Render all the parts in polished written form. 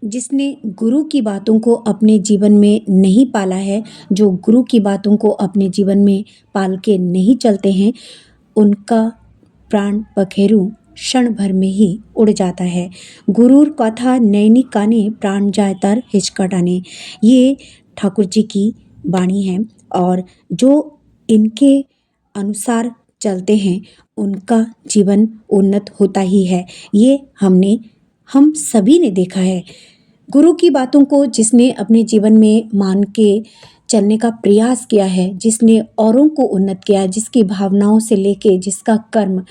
जिसने गुरु की बातों को अपने जीवन में नहीं पाला है, जो गुरु की बातों को अपने जीवन में पाल के नहीं चलते हैं, उनका प्राण पखेरु क्षण भर में ही उड़ जाता है। गुरूर कथा नैनी काने प्राण जाए तर हिचकटाने, ये ठाकुर जी की वाणी है। और जो इनके अनुसार चलते हैं उनका जीवन उन्नत होता ही है। ये हम सभी ने देखा है। गुरु की बातों को जिसने अपने जीवन में मान के चलने का प्रयास किया है, जिसने औरों को उन्नत किया है, जिसकी भावनाओं से लेके जिसका कर्म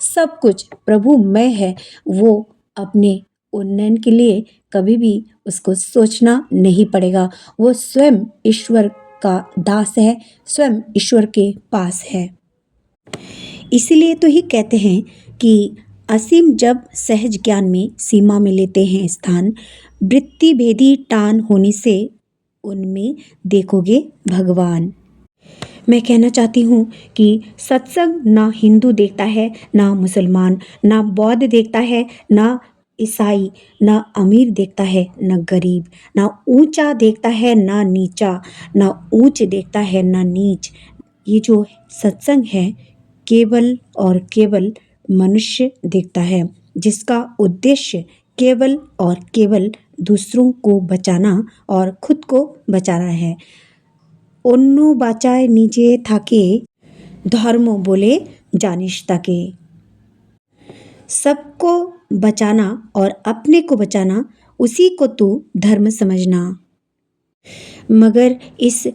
सब कुछ प्रभुमय है, वो अपने उन्नयन के लिए कभी भी उसको सोचना नहीं पड़ेगा। वो स्वयं ईश्वर का दास है, स्वयं ईश्वर के पास है। इसीलिए तो ही कहते हैं कि असीम जब सहज ज्ञान में सीमा में लेते हैं स्थान, वृत्ति भेदी टान होने से उनमें देखोगे भगवान। मैं कहना चाहती हूँ कि सत्संग ना हिंदू देखता है, ना मुसलमान, ना बौद्ध देखता है, ना ईसाई, ना अमीर देखता है, ना गरीब, ना ऊंचा देखता है, ना नीचा, ना ऊंच देखता है, ना नीच। ये जो सत्संग है केवल और केवल मनुष्य देखता है, जिसका उद्देश्य केवल और केवल दूसरों को बचाना और खुद को बचाना है। অন্য বাঁচায় নিজে থাকে धर्म बोले जानिश ताके। सबको बचाना और अपने को बचाना, उसी को तू धर्म समझना। मगर इस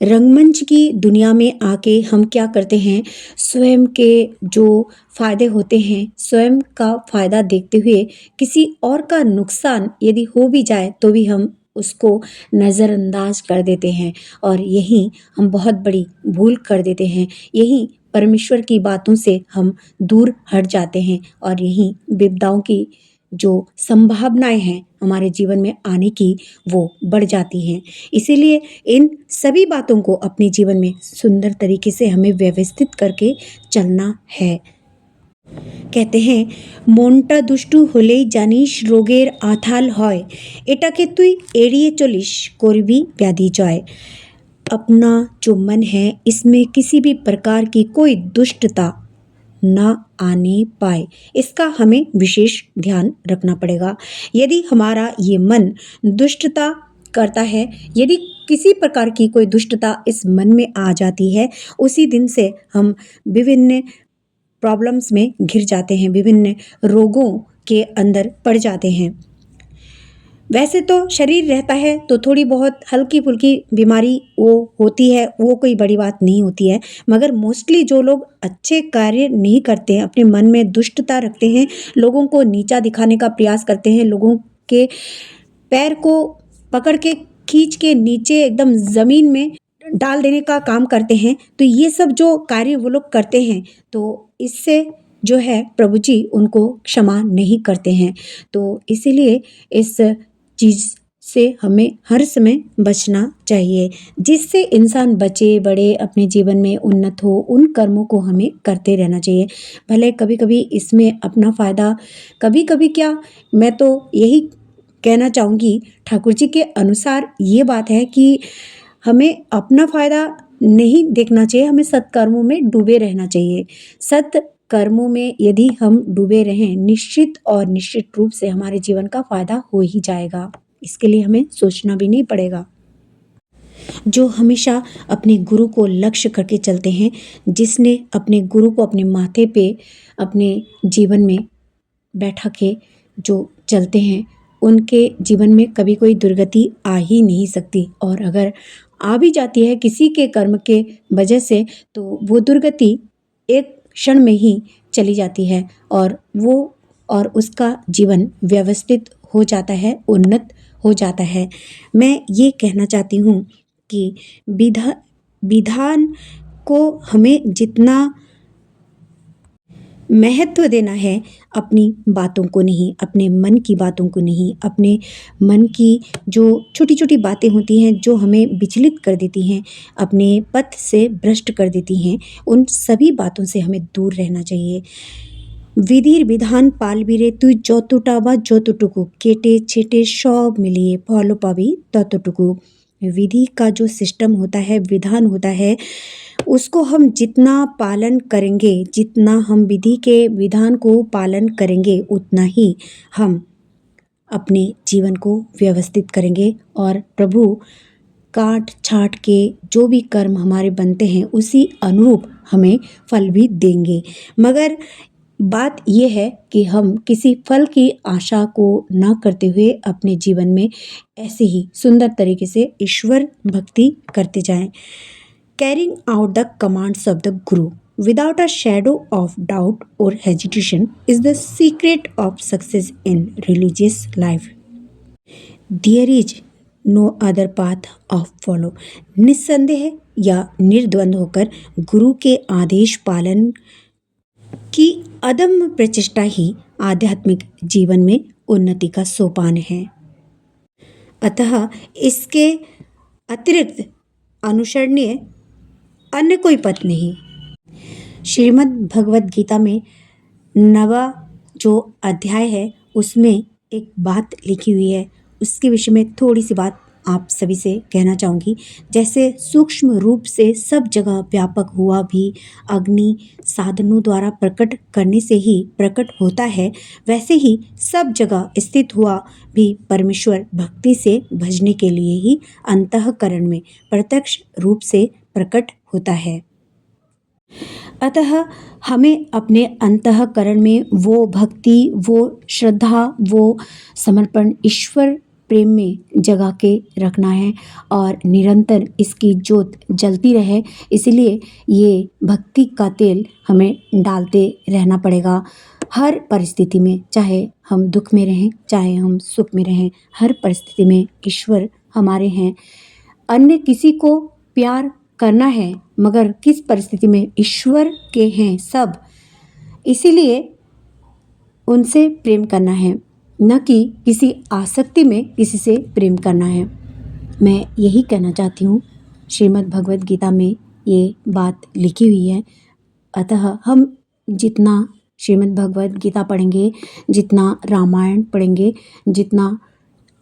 रंगमंच की दुनिया में आके हम क्या करते हैं, स्वयं के जो फायदे होते हैं, स्वयं का फायदा देखते हुए किसी और का नुकसान यदि हो भी जाए तो भी हम उसको नज़रअंदाज कर देते हैं। और यही हम बहुत बड़ी भूल कर देते हैं। यही परमेश्वर की बातों से हम दूर हट जाते हैं और यही विपदाओं की जो संभावनाएं हैं हमारे जीवन में आने की, वो बढ़ जाती हैं। इसीलिए इन सभी बातों को अपने जीवन में सुंदर तरीके से हमें व्यवस्थित करके चलना है। कहते हैं মনটা দুষ্টু হলেই জানিস রোগের আঁথাল হয়, এটাকে তুই এড়িয়ে চলিস করবি ব্যাধি জয়। अपना जो मन है इसमें किसी भी प्रकार की कोई दुष्टता ना आने पाए, इसका हमें विशेष ध्यान रखना पड़ेगा। यदि हमारा ये मन दुष्टता करता है, यदि किसी प्रकार की कोई दुष्टता इस मन में आ जाती है, उसी दिन से हम विभिन्न प्रॉब्लम्स में घिर जाते हैं, विभिन्न रोगों के अंदर पड़ जाते हैं। वैसे तो शरीर रहता है तो थोड़ी बहुत हल्की फुल्की बीमारी वो होती है, वो कोई बड़ी बात नहीं होती है। मगर मोस्टली जो लोग अच्छे कार्य नहीं करते हैं, अपने मन में दुष्टता रखते हैं, लोगों को नीचा दिखाने का प्रयास करते हैं, लोगों के पैर को पकड़ के खींच के नीचे एकदम ज़मीन में डाल देने का काम करते हैं, तो ये सब जो कार्य वो लोग करते हैं, तो इससे जो है प्रभु जी उनको क्षमा नहीं करते हैं। तो इसीलिए इस चीज़ से हमें हर समय बचना चाहिए, जिससे इंसान बचे बड़े अपने जीवन में उन्नत हो, उन कर्मों को हमें करते रहना चाहिए। भले कभी कभी इसमें अपना फ़ायदा, कभी कभी क्या, मैं तो यही कहना चाहूँगी ठाकुर जी के अनुसार ये बात है कि हमें अपना फ़ायदा नहीं देखना चाहिए, हमें सत्कर्मों में डूबे रहना चाहिए। सत्कर्मों में यदि हम डूबे रहें, निश्चित और निश्चित रूप से हमारे जीवन का फ़ायदा हो ही जाएगा। इसके लिए हमें सोचना भी नहीं पड़ेगा। जो हमेशा अपने गुरु को लक्ष्य करके चलते हैं, जिसने अपने गुरु को अपने माथे पे अपने जीवन में बैठा के जो चलते हैं, उनके जीवन में कभी कोई दुर्गति आ ही नहीं सकती। और अगर आ भी जाती है किसी के कर्म के वजह से, तो वो दुर्गति एक क्षण में ही चली जाती है और उसका जीवन व्यवस्थित हो जाता है, उन्नत हो जाता है। मैं ये कहना चाहती हूँ कि विधान को हमें जितना महत्व देना है, अपनी बातों को नहीं, अपने मन की बातों को नहीं, अपने मन की जो छोटी छोटी बातें होती हैं जो हमें विचलित कर देती हैं, अपने पथ से भ्रष्ट कर देती हैं, उन सभी बातों से हमें दूर रहना चाहिए। বিধির বিধান পালবি রে তুই যতটা বা যতটুকু কেटे छेटे सब मिलिए फॉलो पाबी ततटुकु। विधि का जो सिस्टम होता है, विधान होता है, उसको हम जितना पालन करेंगे, जितना हम विधि के विधान को पालन करेंगे, उतना ही हम अपने जीवन को व्यवस्थित करेंगे और प्रभु काट छाट के जो भी कर्म हमारे बनते हैं उसी अनुरूप हमें फल भी देंगे। मगर बात ये है कि हम किसी फल की आशा को ना करते हुए अपने जीवन में ऐसे ही सुंदर तरीके से ईश्वर भक्ति करते जाएं। Carrying out the commands of the guru without a shadow of doubt or hesitation is the secret of success in religious life. There is no other path of follow. निस्संदेह या निर्द्वंद होकर गुरु के आदेश पालन की अदम्य प्रचेष्टा ही आध्यात्मिक जीवन में उन्नति का सोपान है। अतः इसके अतिरिक्त अनुसरणीय अन्य कोई पथ नहीं। श्रीमद् भगवद गीता में 9वां जो अध्याय है उसमें एक बात लिखी हुई है, उसके विषय में थोड़ी सी बात आप सभी से कहना चाहूँगी। जैसे सूक्ष्म रूप से सब जगह व्यापक हुआ भी अग्नि साधनों द्वारा प्रकट करने से ही प्रकट होता है, वैसे ही सब जगह स्थित हुआ भी परमेश्वर भक्ति से भजने के लिए ही अंतःकरण में प्रत्यक्ष रूप से प्रकट होता है। अतः हमें अपने अंतःकरण में वो भक्ति, वो श्रद्धा, वो समर्पण ईश्वर प्रेम में जगा के रखना है और निरंतर इसकी ज्योत जलती रहे। इसलिए ये भक्ति का तेल हमें डालते रहना पड़ेगा हर परिस्थिति में, चाहे हम दुख में रहें, चाहे हम सुख में रहें, हर परिस्थिति में ईश्वर हमारे हैं। अन्य किसी को प्यार करना है मगर किस परिस्थिति में ईश्वर के हैं सब, इसीलिए उनसे प्रेम करना है, न कि किसी आसक्ति में किसी से प्रेम करना है। मैं यही कहना चाहती हूँ, श्रीमद् भगवद गीता में ये बात लिखी हुई है। अतः हम जितना श्रीमद् भगवद गीता पढ़ेंगे, जितना रामायण पढ़ेंगे, जितना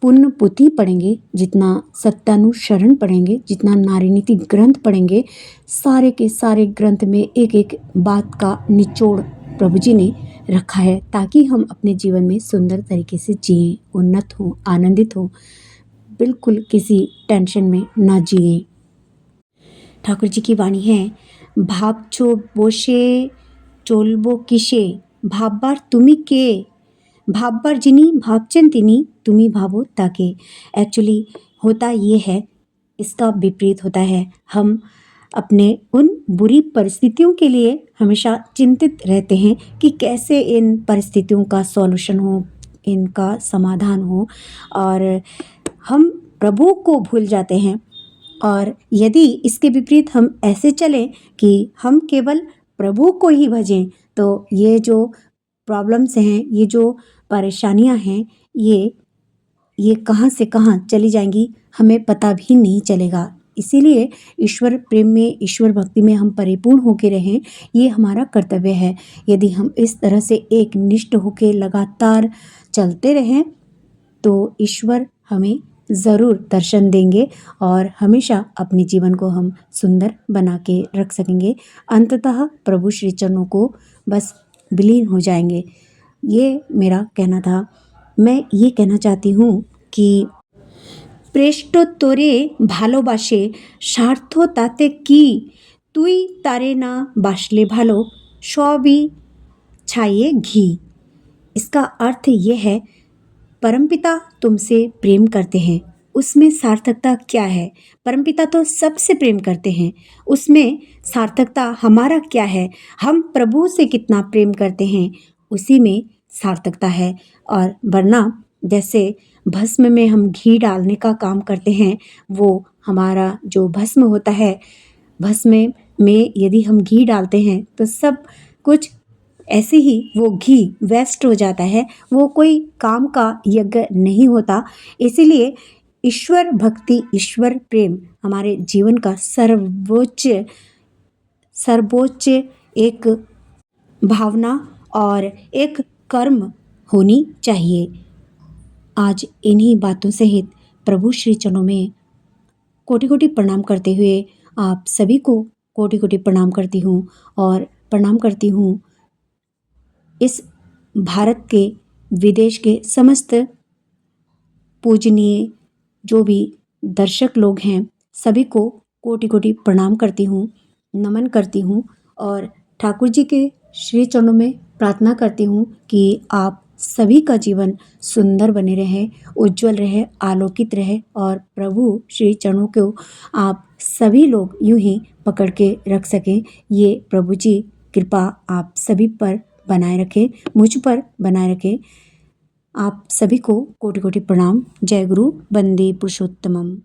पुण्य पुथी पढ़ेंगे, जितना सत्यानुसरण पढ़ेंगे, जितना नारी नीति ग्रंथ पढ़ेंगे, सारे के सारे ग्रंथ में एक एक बात का निचोड़ प्रभु जी ने रखा है ताकि हम अपने जीवन में सुंदर तरीके से जिएं, उन्नत हों, आनंदित हों, बिल्कुल किसी टेंशन में ना जिएं। ठाकुर जी की वाणी है, भाबछो बोशे चलबो किसे भाबবার তুমি কে भाबবার যিনি भाबছেন তিনি তুমি भाबो ताके। एक्चुअली होता ये है, इसका विपरीत होता है। हम अपने उन बुरी परिस्थितियों के लिए हमेशा चिंतित रहते हैं कि कैसे इन परिस्थितियों का सॉल्यूशन हो, इनका समाधान हो, और हम प्रभु को भूल जाते हैं। और यदि इसके विपरीत हम ऐसे चलें कि हम केवल प्रभु को ही भजें, तो ये जो प्रॉब्लम्स हैं, ये जो परेशानियां हैं, ये कहाँ से कहाँ चली जाएंगी हमें पता भी नहीं चलेगा। इसीलिए ईश्वर प्रेम में, ईश्वर भक्ति में हम परिपूर्ण होके रहें, ये हमारा कर्तव्य है। यदि हम इस तरह से एक निष्ठ होके लगातार चलते रहें तो ईश्वर हमें ज़रूर दर्शन देंगे और हमेशा अपने जीवन को हम सुंदर बना के रख सकेंगे। अंततः प्रभु श्री चरणों को बस विलीन हो जाएंगे। ये मेरा कहना था। मैं ये कहना चाहती हूँ कि প্রেষ্টতরে ভালোবাসে স্বার্থ তাতে কি তুই তারে না বাসলে ভালো সবই ছাইए घी। इसका अर्थ ये है, परमपिता तुमसे प्रेम करते हैं, उसमें सार्थकता क्या है? परमपिता तो सबसे प्रेम करते हैं, उसमें सार्थकता हमारा क्या है? हम प्रभु से कितना प्रेम करते हैं, उसी में सार्थकता है। और वरना जैसे भस्म में हम घी डालने का काम करते हैं, वो हमारा जो भस्म होता है, भस्म में यदि हम घी डालते हैं तो सब कुछ ऐसे ही वो घी वेस्ट हो जाता है, वो कोई काम का यज्ञ नहीं होता। इसीलिए ईश्वर भक्ति, ईश्वर प्रेम हमारे जीवन का सर्वोच्च एक भावना और एक कर्म होनी चाहिए। आज इन्हीं बातों सहित प्रभु श्री चरणों में कोटि कोटि प्रणाम करते हुए आप सभी को कोटि कोटि प्रणाम करती हूँ और प्रणाम करती हूँ इस भारत के विदेश के समस्त पूजनीय जो भी दर्शक लोग हैं सभी को कोटि कोटि प्रणाम करती हूँ, नमन करती हूँ और ठाकुर जी के श्री चरणों में प्रार्थना करती हूँ कि आप सभी का जीवन सुंदर बने रहे, उज्जवल रहे, आलोकित रहे और प्रभु श्री चरणों को आप सभी लोग यूं ही पकड़ के रख सकें। ये प्रभु जी कृपा आप सभी पर बनाए रखें, मुझ पर बनाए रखें। आप सभी को कोटि कोटि प्रणाम। जय गुरु, वंदे पुरुषोत्तमम।